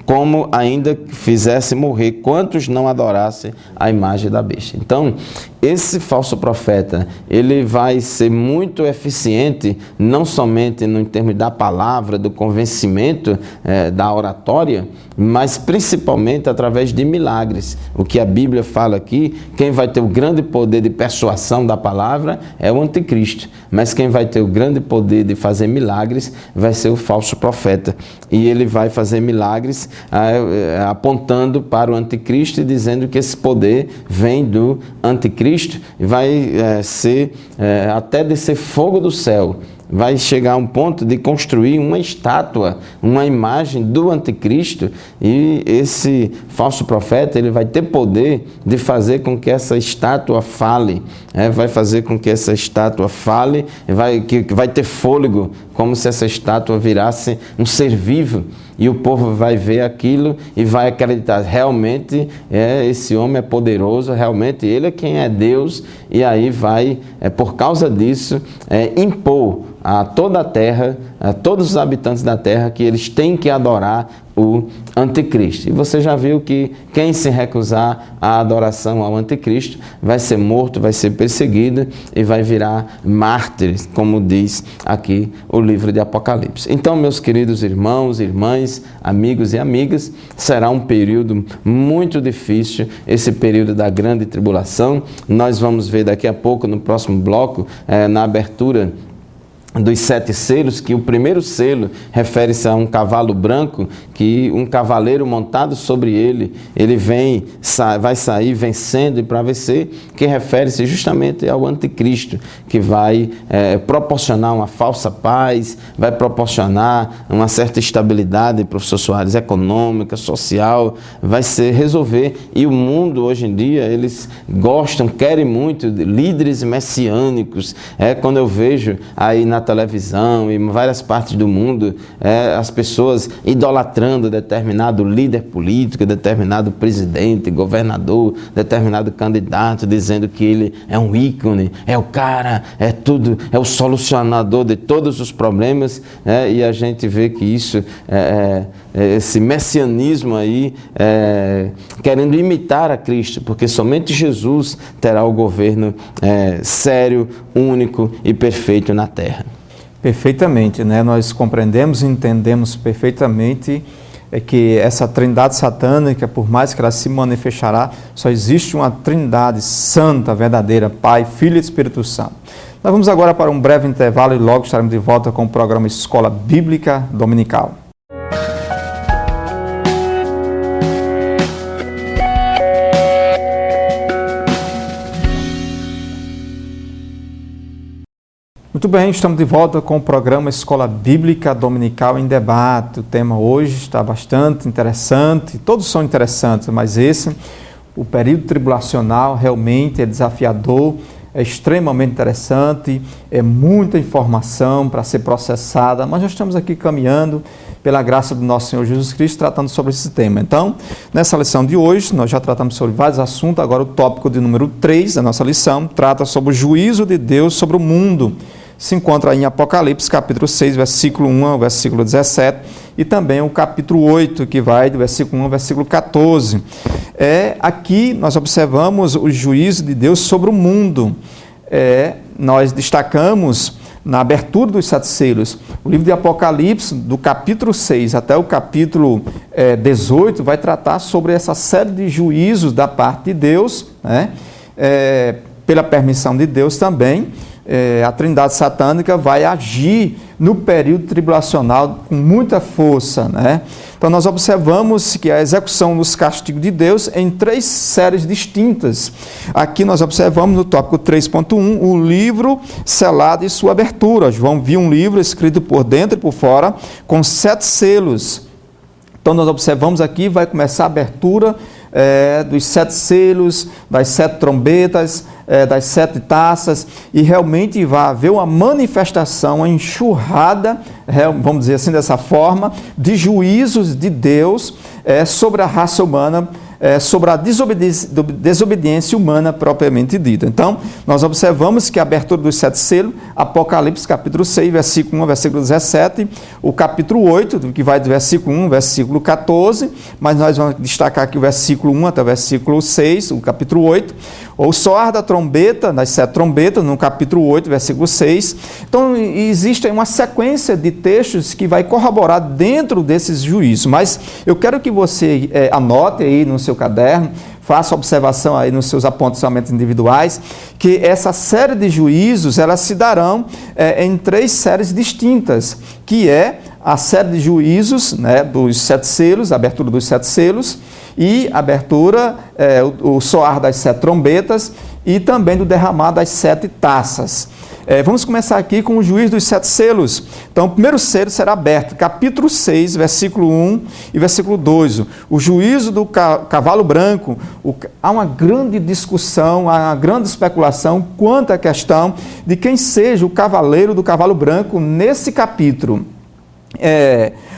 S1: como ainda fizesse morrer quantos não adorassem a imagem da besta. Então, esse falso profeta, ele vai ser muito eficiente, não somente no termo da palavra, do convencimento, da oratória, mas principalmente através de milagres. O que a Bíblia fala aqui, quem vai ter o grande poder de persuasão da palavra é o anticristo, mas quem vai ter o grande poder de fazer milagres vai ser o falso profeta. E ele vai fazer milagres apontando para o anticristo e dizendo que esse poder vem do anticristo e vai até descer fogo do céu. Vai chegar a um ponto de construir uma estátua, uma imagem do anticristo, e esse falso profeta ele vai ter poder de fazer com que essa estátua fale, vai fazer com que essa estátua fale, que vai ter fôlego, como se essa estátua virasse um ser vivo, e o povo vai ver aquilo e vai acreditar, realmente esse homem é poderoso, realmente ele é quem é Deus, e aí vai, por causa disso, impor a toda a terra, a todos os habitantes da terra, que eles têm que adorar o anticristo. E você já viu que quem se recusar à adoração ao anticristo vai ser morto, vai ser perseguido e vai virar mártir, como diz aqui o livro de Apocalipse. Então, meus queridos irmãos, irmãs, amigos e amigas, será um período muito difícil, esse período da grande tribulação. Nós vamos ver daqui a pouco, no próximo bloco, na abertura dos 7 selos, que o primeiro selo refere-se a um cavalo branco, que um cavaleiro montado sobre ele vai sair vencendo e para vencer, que refere-se justamente ao anticristo, que vai proporcionar uma falsa paz, vai proporcionar uma certa estabilidade, professor Soares, econômica, social, vai resolver. E o mundo hoje em dia, eles querem muito de líderes messiânicos. Quando eu vejo aí na televisão e em várias partes do mundo, as pessoas idolatrando determinado líder político, determinado presidente, governador, determinado candidato, dizendo que ele é um ícone, é o cara, é tudo, é o solucionador de todos os problemas, e a gente vê que isso, esse messianismo aí, querendo imitar a Cristo, porque somente Jesus terá o governo sério, único e perfeito na terra.
S2: Perfeitamente, né? Nós compreendemos e entendemos perfeitamente que essa trindade satânica, por mais que ela se manifestará, só existe uma trindade santa, verdadeira, Pai, Filho e Espírito Santo. Nós vamos agora para um breve intervalo e logo estaremos de volta com o programa Escola Bíblica Dominical. Muito bem, estamos de volta com o programa Escola Bíblica Dominical em Debate. O tema hoje está bastante interessante, todos são interessantes, mas esse, o período tribulacional, realmente é desafiador, é extremamente interessante, é muita informação para ser processada, mas nós estamos aqui caminhando pela graça do nosso Senhor Jesus Cristo, tratando sobre esse tema. Então, nessa lição de hoje, nós já tratamos sobre vários assuntos, agora o tópico de número 3 da nossa lição trata sobre o juízo de Deus sobre o mundo. Se encontra aí em Apocalipse, capítulo 6, versículo 1 ao versículo 17, e também o capítulo 8, que vai do versículo 1 ao versículo 14. Aqui nós observamos o juízo de Deus sobre o mundo. Nós destacamos na abertura dos 7 selos, o livro de Apocalipse, do capítulo 6 até o capítulo 18, vai tratar sobre essa série de juízos da parte de Deus, né? Pela permissão de Deus também. A trindade satânica vai agir no período tribulacional com muita força, né? Então nós observamos que a execução dos castigos de Deus em 3 séries distintas. Aqui nós observamos no tópico 3.1 o livro selado e sua abertura. João viu um livro escrito por dentro e por fora com 7 selos. Então nós observamos aqui, vai começar a abertura dos 7 selos, das 7 trombetas, das 7 taças, e realmente vai haver uma manifestação, uma enxurrada, vamos dizer assim, dessa forma, de juízos de Deus sobre a raça humana, sobre a desobediência humana propriamente dita. Então, nós observamos que a abertura dos 7 selos, Apocalipse capítulo 6, versículo 1 ao versículo 17, o capítulo 8, que vai do versículo 1 ao versículo 14, mas nós vamos destacar aqui o versículo 1 até o versículo 6, o capítulo 8, o soar da trombeta, das 7 trombetas, no capítulo 8, versículo 6. Então, existe uma sequência de textos que vai corroborar dentro desses juízos, mas eu quero que você anote aí no seu caderno, faça observação aí nos seus apontamentos individuais, que essa série de juízos, elas se darão em 3 séries distintas, que é a série de juízos, né, dos 7 selos, a abertura dos 7 selos, e a abertura, o soar das 7 trombetas, e também do derramar das 7 taças. Vamos começar aqui com o juízo dos 7 selos. Então, o primeiro selo será aberto, capítulo 6, versículo 1 e versículo 2. O juízo do cavalo branco. Há uma grande discussão, há uma grande especulação quanto à questão de quem seja o cavaleiro do cavalo branco nesse capítulo.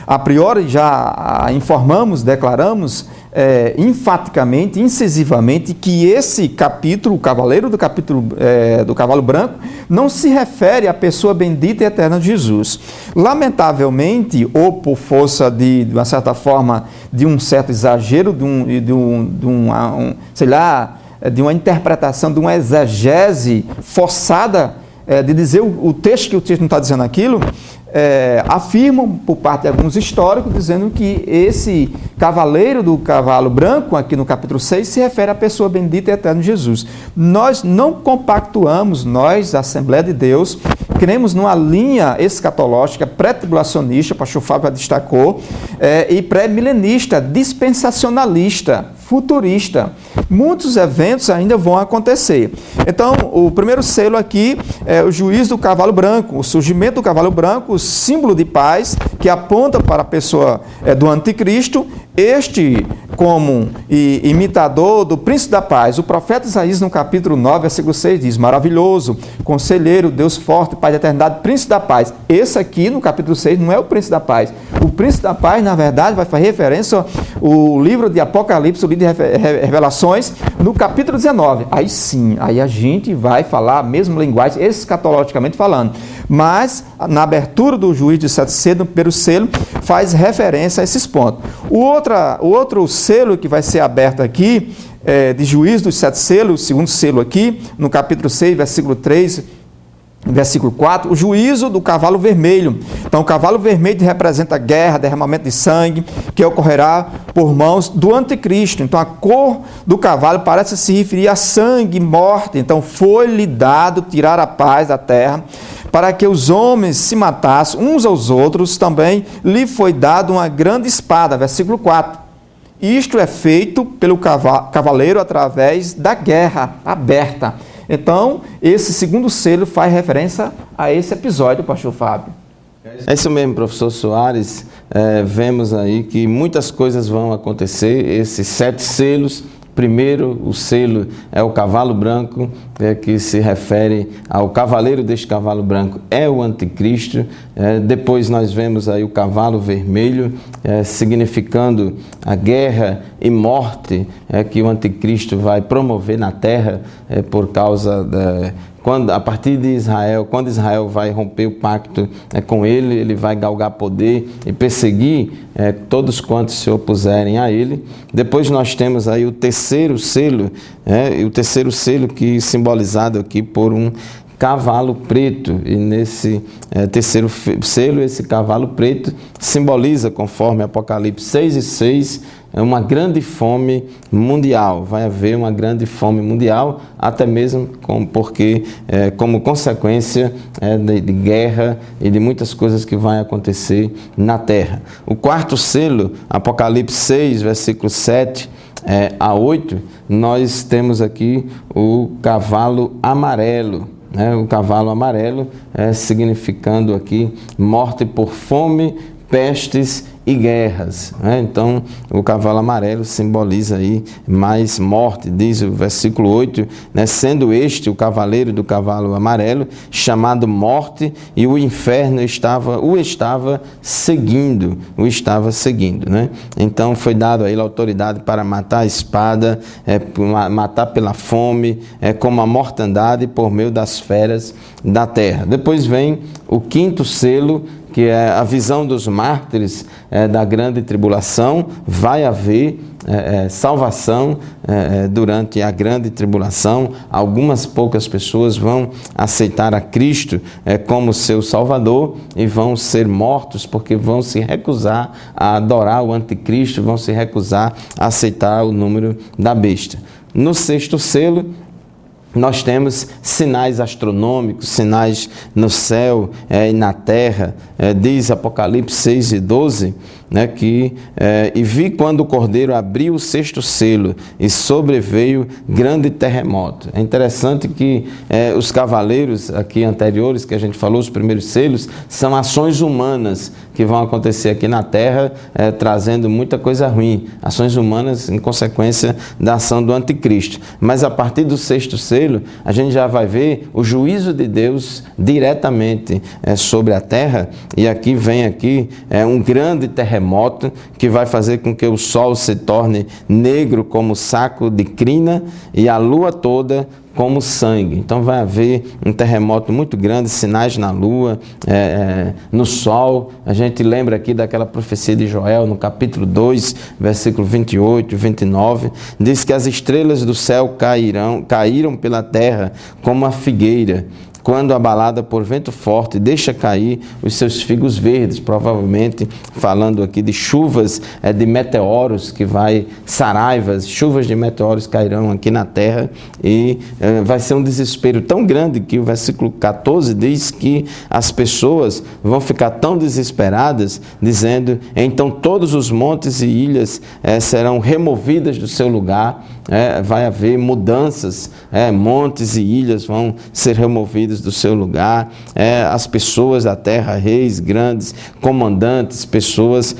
S2: A priori já informamos, declaramos enfaticamente, incisivamente, que esse capítulo, o cavaleiro do capítulo do cavalo branco, não se refere à pessoa bendita e eterna de Jesus. Lamentavelmente, ou por força de uma certa forma, de um certo exagero, de uma interpretação, de uma exegese forçada, de dizer o texto que o texto não está dizendo aquilo, afirmam por parte de alguns históricos, dizendo que esse cavaleiro do cavalo branco, aqui no capítulo 6, se refere à pessoa bendita e eterna de Jesus. Nós não compactuamos, nós, a Assembleia de Deus, cremos numa linha escatológica, pré-tribulacionista, o pastor Fábio destacou, e pré-milenista, dispensacionalista, futurista. Muitos eventos ainda vão acontecer. Então, o primeiro selo aqui é o juízo do cavalo branco, o surgimento do cavalo branco, o símbolo de paz, que aponta para a pessoa do anticristo, este como imitador do príncipe da paz. O profeta Isaías, no capítulo 9, versículo 6, diz: maravilhoso, conselheiro, Deus forte, Pai da eternidade, príncipe da paz. Esse aqui, no capítulo 6, não é o príncipe da paz. O príncipe da paz, na verdade, vai fazer referência ao livro de Apocalipse, o livro de Revelações, no capítulo 19. Aí sim, aí a gente vai falar a mesma linguagem, escatologicamente falando. Mas, na abertura do juízo de 7 selos, no primeiro selo, faz referência a esses pontos. O outro selo que vai ser aberto aqui, de juízo dos 7 selos, o segundo selo aqui, no capítulo 6, versículo 3, versículo 4, o juízo do cavalo vermelho. Então, o cavalo vermelho representa guerra, derramamento de sangue, que ocorrerá por mãos do anticristo. Então, a cor do cavalo parece se referir a sangue, morte. Então, foi-lhe dado tirar a paz da terra, para que os homens se matassem uns aos outros. Também lhe foi dado uma grande espada. Versículo 4. Isto é feito pelo cavaleiro através da guerra aberta. Então, esse segundo selo faz referência a esse episódio, pastor Fábio.
S1: É isso mesmo, professor Soares. Vemos aí que muitas coisas vão acontecer, esses 7 selos. primeiro, o selo é o cavalo branco, que se refere ao cavaleiro deste cavalo branco, é o anticristo. Depois nós vemos aí o cavalo vermelho, significando a guerra e morte que o anticristo vai promover na terra por causa a partir de Israel, quando Israel vai romper o pacto com ele, ele vai galgar poder e perseguir todos quantos se opuserem a ele. Depois nós temos aí o terceiro selo, e o terceiro selo que simbolizado aqui por um cavalo preto, e nesse terceiro selo, esse cavalo preto simboliza, conforme Apocalipse 6:6, uma grande fome mundial. Vai haver uma grande fome mundial, até mesmo porque como consequência de guerra e de muitas coisas que vão acontecer na terra. O quarto selo, Apocalipse 6, versículo 7 a 8, nós temos aqui o cavalo amarelo. O cavalo amarelo significando aqui morte por fome, pestes e guerras. Então, o cavalo amarelo simboliza aí mais morte, diz o versículo 8, sendo este o cavaleiro do cavalo amarelo, chamado morte, e o inferno o estava seguindo. Então, foi dado a ele a autoridade para matar a espada, matar pela fome, como a mortandade por meio das feras da terra. Depois vem o quinto selo, que é a visão dos mártires da grande tribulação. Vai haver salvação durante a grande tribulação. Algumas poucas pessoas vão aceitar a Cristo como seu Salvador e vão ser mortos porque vão se recusar a adorar o anticristo, vão se recusar a aceitar o número da besta. No sexto selo, nós temos sinais astronômicos, sinais no céu e na terra. Diz Apocalipse 6:12, e vi quando o Cordeiro abriu o sexto selo e sobreveio grande terremoto. É interessante que os cavaleiros aqui anteriores, que a gente falou, os primeiros selos, são ações humanas que vão acontecer aqui na terra, trazendo muita coisa ruim. Ações humanas em consequência da ação do anticristo. Mas a partir do sexto selo, a gente já vai ver o juízo de Deus diretamente sobre a terra. E aqui vem um grande terremoto que vai fazer com que o sol se torne negro como saco de crina e a lua toda como sangue. Então vai haver um terremoto muito grande, sinais na lua, no sol. A gente lembra aqui daquela profecia de Joel, no capítulo 2, versículo 28 e 29, diz que as estrelas do céu caíram pela terra como a figueira, quando abalada por vento forte, deixa cair os seus figos verdes, provavelmente falando aqui de chuvas de meteoros, saraivas, chuvas de meteoros cairão aqui na terra, e vai ser um desespero tão grande que o versículo 14 diz que as pessoas vão ficar tão desesperadas, dizendo: então todos os montes e ilhas serão removidas do seu lugar. Vai haver mudanças, montes e ilhas vão ser removidos do seu lugar, as pessoas da terra, reis, grandes, comandantes, pessoas,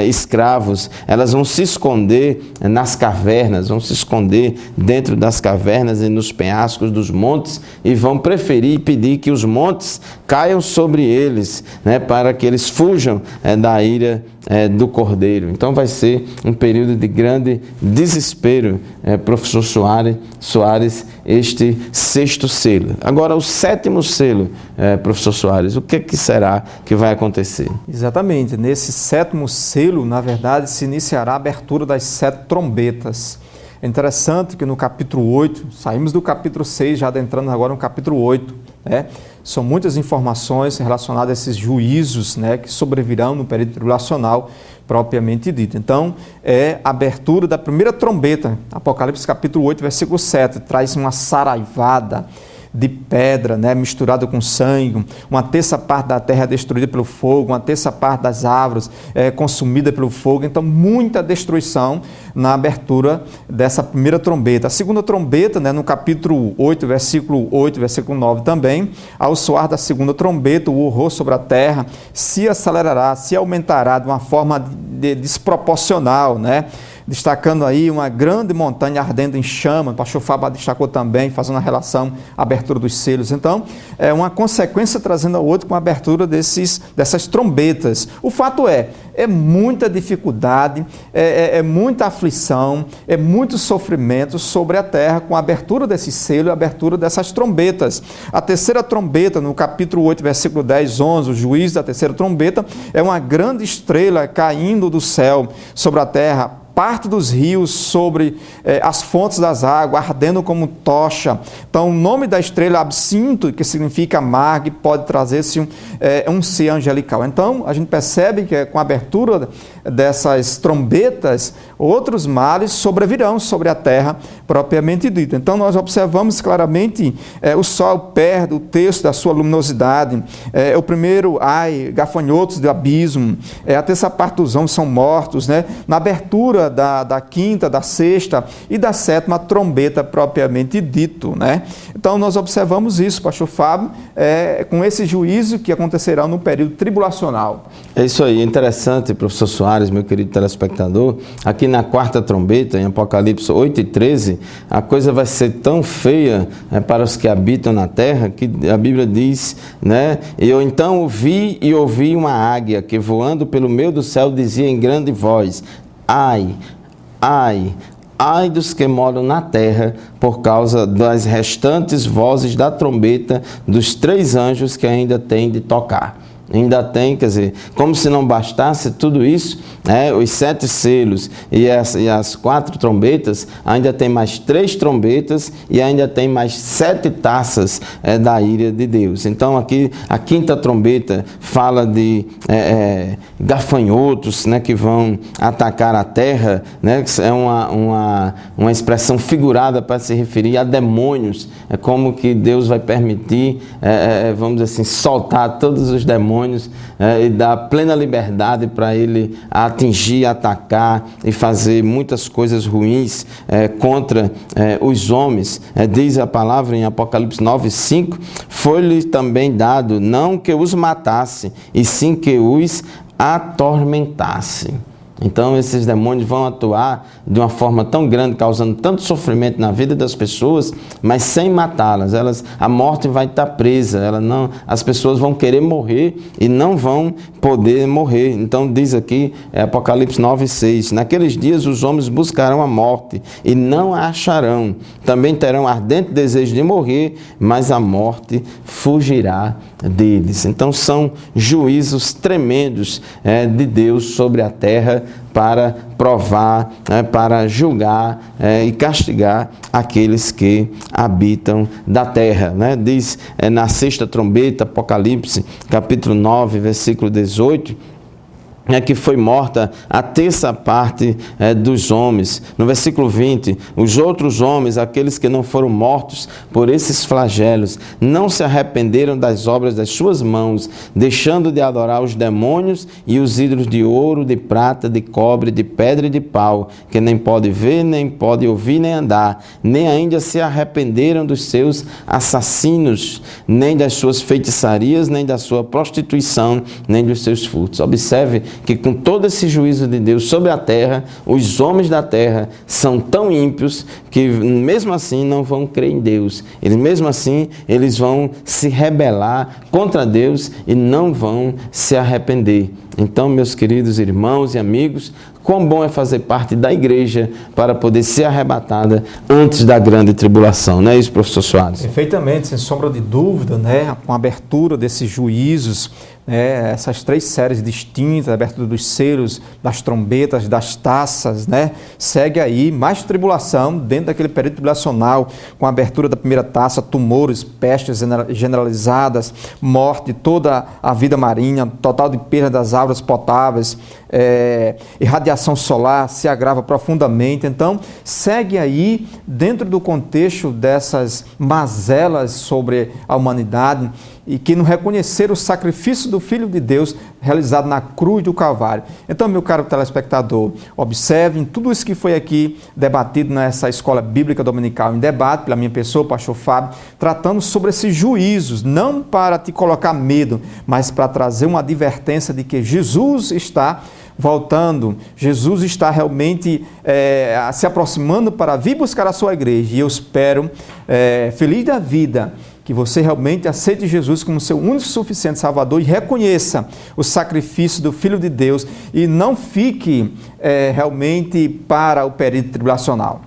S1: escravos, elas vão se esconder nas cavernas, vão se esconder dentro das cavernas e nos penhascos dos montes, e vão preferir pedir que os montes caiam sobre eles, para que eles fujam da ira do Cordeiro. Então vai ser um período de grande desespero, professor Soares, este sexto selo. Agora, o sétimo selo, professor Soares, o que será que vai acontecer?
S2: Exatamente, nesse sétimo selo, na verdade, se iniciará a abertura das 7 trombetas. É interessante que no capítulo 8, saímos do capítulo 6, já adentrando agora no capítulo 8, são muitas informações relacionadas a esses juízos, que sobrevirão no período tribulacional propriamente dito. Então, a abertura da primeira trombeta, Apocalipse capítulo 8, versículo 7, traz uma saraivada de pedra, misturada com sangue, uma terça parte da terra destruída pelo fogo, uma terça parte das árvores consumida pelo fogo. Então, muita destruição na abertura dessa primeira trombeta. A segunda trombeta, no capítulo 8, versículo 8, versículo 9 também, ao soar da segunda trombeta, o horror sobre a terra se acelerará, se aumentará de uma forma desproporcional, destacando aí uma grande montanha ardendo em chama. O pastor Fábio destacou também, fazendo a relação, a abertura dos selos. Então, é uma consequência trazendo ao outro com a abertura dessas trombetas. O fato é muita dificuldade, é muita aflição, é muito sofrimento sobre a terra com a abertura desse selo e a abertura dessas trombetas. A terceira trombeta, no capítulo 8, versículo 10, 11, o juízo da terceira trombeta, é uma grande estrela caindo do céu sobre a terra, parte dos rios sobre as fontes das águas, ardendo como tocha. Então, o nome da estrela absinto, que significa amargo, pode trazer-se um ser angelical. Então, a gente percebe que com a abertura dessas trombetas, outros males sobrevirão sobre a terra, propriamente dito. Então, nós observamos claramente o sol perde o terço da sua luminosidade, o primeiro, gafanhotos do abismo, a terça parte dos homens são mortos, né? Na abertura da quinta, da sexta e da sétima trombeta propriamente dito, né? Então nós observamos isso, pastor Fábio, com esse juízo que acontecerá no período tribulacional.
S1: É isso aí, interessante, professor Soares, meu querido telespectador, aqui na quarta trombeta, em Apocalipse 8:13, a coisa vai ser tão feia para os que habitam na terra, que a Bíblia diz, né? Eu então ouvi uma águia que voando pelo meio do céu dizia em grande voz: ai, ai, ai dos que moram na terra, por causa das restantes vozes da trombeta dos 3 anjos que ainda têm de tocar. Ainda tem, quer dizer, como se não bastasse tudo isso, os 7 selos e as 4 trombetas, ainda tem mais 3 trombetas e ainda tem mais 7 taças da ira de Deus. Então aqui a quinta trombeta fala de gafanhotos, né, que vão atacar a terra, né, que é uma expressão figurada para se referir a demônios. É como que Deus vai permitir, vamos dizer assim, soltar todos os demônios e dar plena liberdade para ele atingir, atacar e fazer muitas coisas ruins contra os homens. Diz a palavra em Apocalipse 9:5, foi-lhe também dado não que os matasse, e sim que os atormentasse. Então esses demônios vão atuar de uma forma tão grande, causando tanto sofrimento na vida das pessoas, mas sem matá-las. A morte vai estar presa, as pessoas vão querer morrer e não vão poder morrer. Então diz aqui, Apocalipse 9:6, naqueles dias os homens buscarão a morte e não a acharão. Também terão ardente desejo de morrer, mas a morte fugirá deles. Então são juízos tremendos de Deus sobre a terra, para provar, para julgar e castigar aqueles que habitam da terra. Diz na sexta trombeta, Apocalipse, capítulo 9, versículo 18, que foi morta a terça parte dos homens. No versículo 20, os outros homens, aqueles que não foram mortos por esses flagelos, não se arrependeram das obras das suas mãos, deixando de adorar os demônios e os ídolos de ouro, de prata, de cobre, de pedra e de pau, que nem pode ver, nem pode ouvir, nem andar, nem ainda se arrependeram dos seus assassinos, nem das suas feitiçarias, nem da sua prostituição, nem dos seus furtos. Observe que com todo esse juízo de Deus sobre a terra, os homens da terra são tão ímpios que mesmo assim não vão crer em Deus. Mesmo assim, eles vão se rebelar contra Deus e não vão se arrepender. Então, meus queridos irmãos e amigos, quão bom é fazer parte da igreja para poder ser arrebatada antes da grande tribulação. Não é isso, professor Soares?
S2: Perfeitamente, sem sombra de dúvida, com a abertura desses juízos, essas 3 séries distintas, a abertura dos selos, das trombetas, das taças, segue aí mais tribulação dentro daquele período tribulacional, com a abertura da primeira taça, tumores, pestes generalizadas, morte, toda a vida marinha, total de perda das águas potáveis, irradiação solar se agrava profundamente. Então, segue aí, dentro do contexto dessas mazelas sobre a humanidade, e que não reconheceram o sacrifício do Filho de Deus realizado na cruz do Calvário. Então, meu caro telespectador, observem tudo isso que foi aqui debatido nessa Escola Bíblica Dominical em Debate, pela minha pessoa, pastor Fábio, tratando sobre esses juízos, não para te colocar medo, mas para trazer uma advertência de que Jesus está voltando, Jesus está realmente se aproximando para vir buscar a sua igreja. E eu espero, feliz da vida, que você realmente aceite Jesus como seu único e suficiente Salvador e reconheça o sacrifício do Filho de Deus e não fique realmente para o período tribulacional.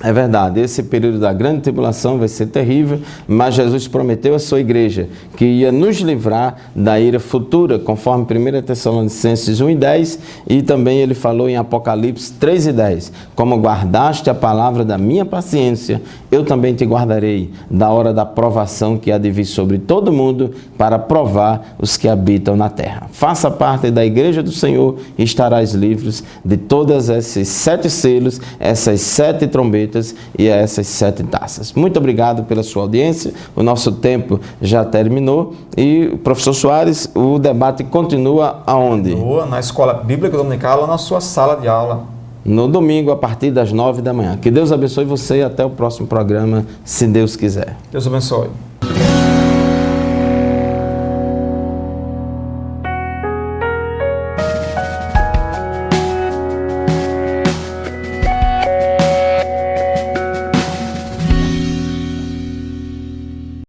S1: É verdade, esse período da grande tribulação vai ser terrível, mas Jesus prometeu à sua igreja que ia nos livrar da ira futura, conforme 1 Tessalonicenses 1:10, e também ele falou em Apocalipse 3:10, como guardaste a palavra da minha paciência, eu também te guardarei da hora da provação que há de vir sobre todo mundo para provar os que habitam na terra. Faça parte da igreja do Senhor e estarás livres de todas esses 7 selos, essas 7 trombetas e essas 7 taças. Muito obrigado pela sua audiência. O nosso tempo já terminou e, professor Soares, o debate continua aonde?
S2: Na Escola Bíblica Dominical, lá na sua sala de aula.
S1: No domingo, a partir das 9 da manhã. Que Deus abençoe você e até o próximo programa, se Deus quiser.
S2: Deus abençoe.